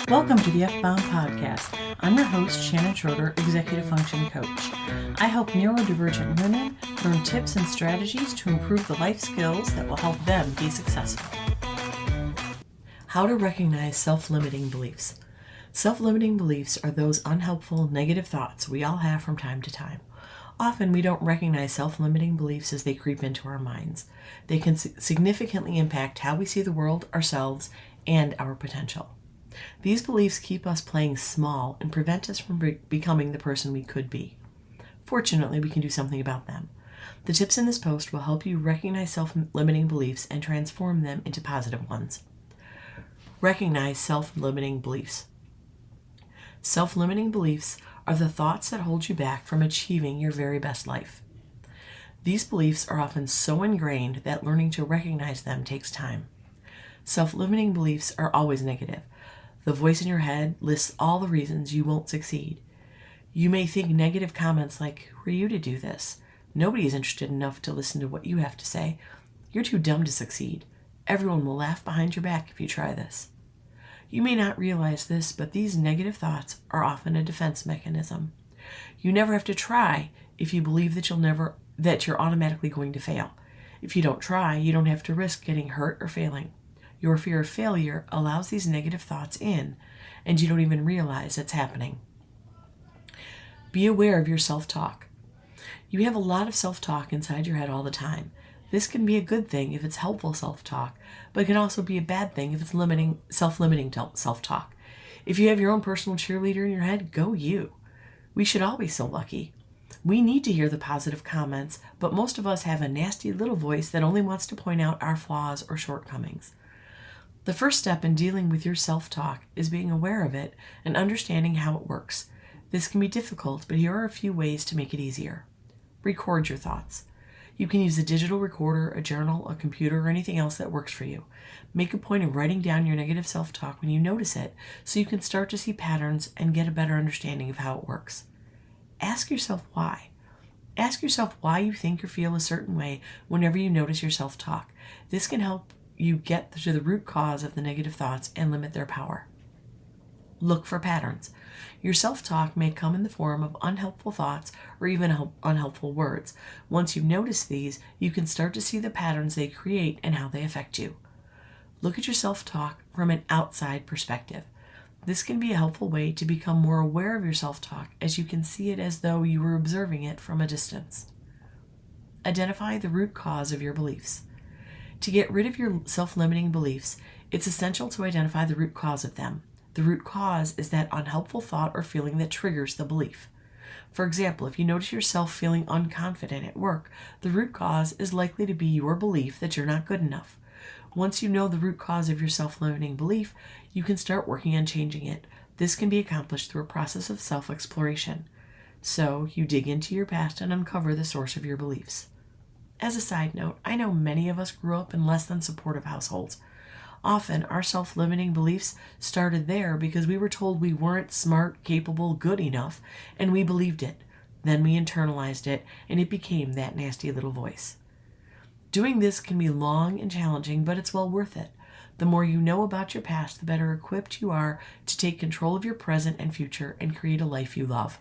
Welcome to the F-Bound Podcast. I'm your host, Shannon Schroeder, Executive Function Coach. I help neurodivergent women learn tips and strategies to improve the life skills that will help them be successful. How to recognize self-limiting beliefs. Self-limiting beliefs are those unhelpful, negative thoughts we all have from time to time. Often we don't recognize self-limiting beliefs as they creep into our minds. They can significantly impact how we see the world, ourselves, and our potential. These beliefs keep us playing small and prevent us from becoming the person we could be. Fortunately, we can do something about them. The tips in this post will help you recognize self-limiting beliefs and transform them into positive ones. Recognize self-limiting beliefs. Self-limiting beliefs are the thoughts that hold you back from achieving your very best life. These beliefs are often so ingrained that learning to recognize them takes time. Self-limiting beliefs are always negative. The voice in your head lists all the reasons you won't succeed. You may think negative comments like, "Who are you to do this? Nobody is interested enough to listen to what you have to say. You're too dumb to succeed. Everyone will laugh behind your back if you try this." You may not realize this, but these negative thoughts are often a defense mechanism. You never have to try if you believe that you're automatically going to fail. If you don't try, you don't have to risk getting hurt or failing. Your fear of failure allows these negative thoughts in, and you don't even realize it's happening. Be aware of your self-talk. You have a lot of self-talk inside your head all the time. This can be a good thing if it's helpful self-talk, but it can also be a bad thing if it's self-limiting self-talk. If you have your own personal cheerleader in your head, go you. We should all be so lucky. We need to hear the positive comments, but most of us have a nasty little voice that only wants to point out our flaws or shortcomings. The first step in dealing with your self-talk is being aware of it and understanding how it works. This can be difficult, but here are a few ways to make it easier. Record your thoughts. You can use a digital recorder, a journal, a computer, or anything else that works for you. Make a point of writing down your negative self-talk when you notice it so you can start to see patterns and get a better understanding of how it works. Ask yourself why. Ask yourself why you think or feel a certain way whenever you notice your self-talk. This can help you get to the root cause of the negative thoughts and limit their power. Look for patterns. Your self-talk may come in the form of unhelpful thoughts or even unhelpful words. Once you notice these, you can start to see the patterns they create and how they affect you. Look at your self-talk from an outside perspective. This can be a helpful way to become more aware of your self-talk, as you can see it as though you were observing it from a distance. Identify the root cause of your beliefs. To get rid of your self-limiting beliefs, it's essential to identify the root cause of them. The root cause is that unhelpful thought or feeling that triggers the belief. For example, if you notice yourself feeling unconfident at work, the root cause is likely to be your belief that you're not good enough. Once you know the root cause of your self-limiting belief, you can start working on changing it. This can be accomplished through a process of self-exploration. So, you dig into your past and uncover the source of your beliefs. As a side note, I know many of us grew up in less than supportive households. Often, our self-limiting beliefs started there because we were told we weren't smart, capable, good enough, and we believed it. Then we internalized it, and it became that nasty little voice. Doing this can be long and challenging, but it's well worth it. The more you know about your past, the better equipped you are to take control of your present and future and create a life you love.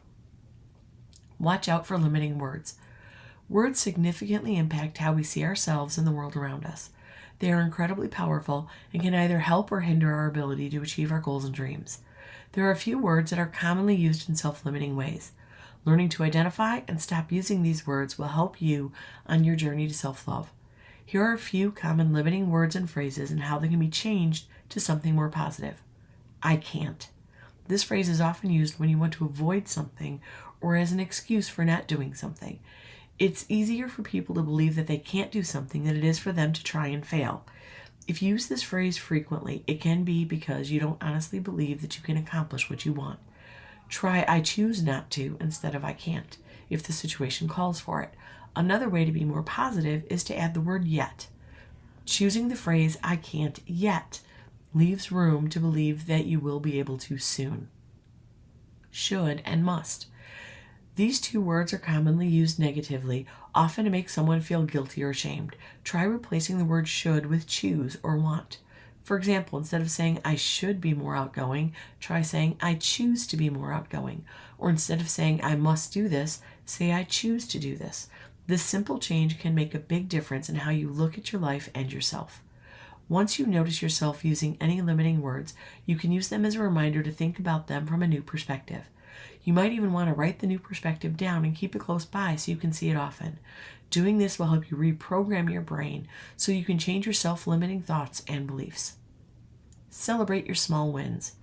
Watch out for limiting words. Words significantly impact how we see ourselves and the world around us. They are incredibly powerful and can either help or hinder our ability to achieve our goals and dreams. There are a few words that are commonly used in self-limiting ways. Learning to identify and stop using these words will help you on your journey to self-love. Here are a few common limiting words and phrases and how they can be changed to something more positive. I can't. This phrase is often used when you want to avoid something or as an excuse for not doing something. It's easier for people to believe that they can't do something than it is for them to try and fail. If you use this phrase frequently, it can be because you don't honestly believe that you can accomplish what you want. Try I choose not to instead of I can't, if the situation calls for it. Another way to be more positive is to add the word yet. Choosing the phrase I can't yet leaves room to believe that you will be able to soon. Should and must. These two words are commonly used negatively, often to make someone feel guilty or ashamed. Try replacing the word should with choose or want. For example, instead of saying, I should be more outgoing, try saying, I choose to be more outgoing. Or instead of saying, I must do this, say, I choose to do this. This simple change can make a big difference in how you look at your life and yourself. Once you notice yourself using any limiting words, you can use them as a reminder to think about them from a new perspective. You might even want to write the new perspective down and keep it close by so you can see it often. Doing this will help you reprogram your brain so you can change your self-limiting thoughts and beliefs. Celebrate your small wins.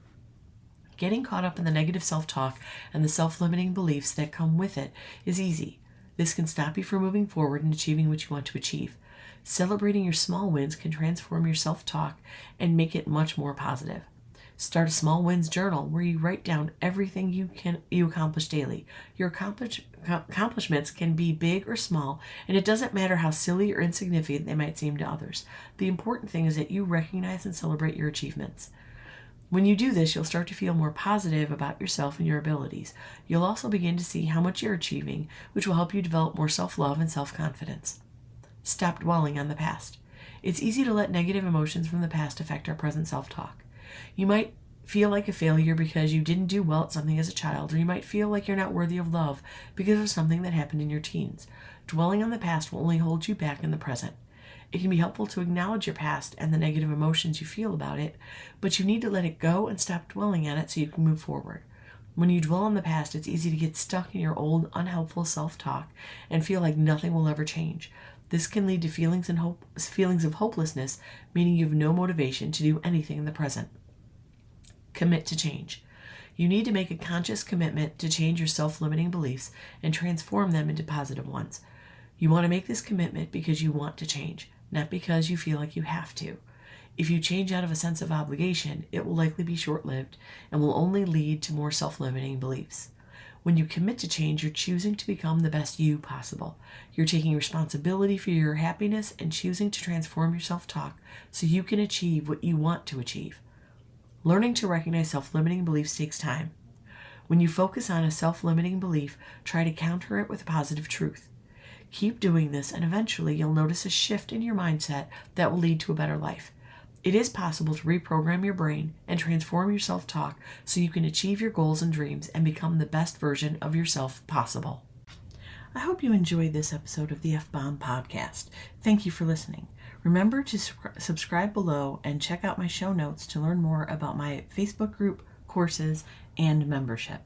Getting caught up in the negative self-talk and the self-limiting beliefs that come with it is easy. This can stop you from moving forward and achieving what you want to achieve. Celebrating your small wins can transform your self-talk and make it much more positive. Start a small wins journal where you write down everything you accomplish daily. Your accomplishments can be big or small, and it doesn't matter how silly or insignificant they might seem to others. The important thing is that you recognize and celebrate your achievements. When you do this, you'll start to feel more positive about yourself and your abilities. You'll also begin to see how much you're achieving, which will help you develop more self-love and self-confidence. Stop dwelling on the past. It's easy to let negative emotions from the past affect our present self-talk. You might feel like a failure because you didn't do well at something as a child, or you might feel like you're not worthy of love because of something that happened in your teens. Dwelling on the past will only hold you back in the present. It can be helpful to acknowledge your past and the negative emotions you feel about it, but you need to let it go and stop dwelling on it so you can move forward. When you dwell on the past, it's easy to get stuck in your old, unhelpful self-talk and feel like nothing will ever change. This can lead to feelings of hopelessness, meaning you have no motivation to do anything in the present. Commit to change. You need to make a conscious commitment to change your self-limiting beliefs and transform them into positive ones. You want to make this commitment because you want to change, not because you feel like you have to. If you change out of a sense of obligation, it will likely be short-lived and will only lead to more self-limiting beliefs. When you commit to change, you're choosing to become the best you possible. You're taking responsibility for your happiness and choosing to transform your self-talk so you can achieve what you want to achieve. Learning to recognize self-limiting beliefs takes time. When you focus on a self-limiting belief, try to counter it with a positive truth. Keep doing this, and eventually you'll notice a shift in your mindset that will lead to a better life. It is possible to reprogram your brain and transform your self-talk so you can achieve your goals and dreams and become the best version of yourself possible. I hope you enjoyed this episode of the F-Bomb Podcast. Thank you for listening. Remember to subscribe below and check out my show notes to learn more about my Facebook group, courses, and membership.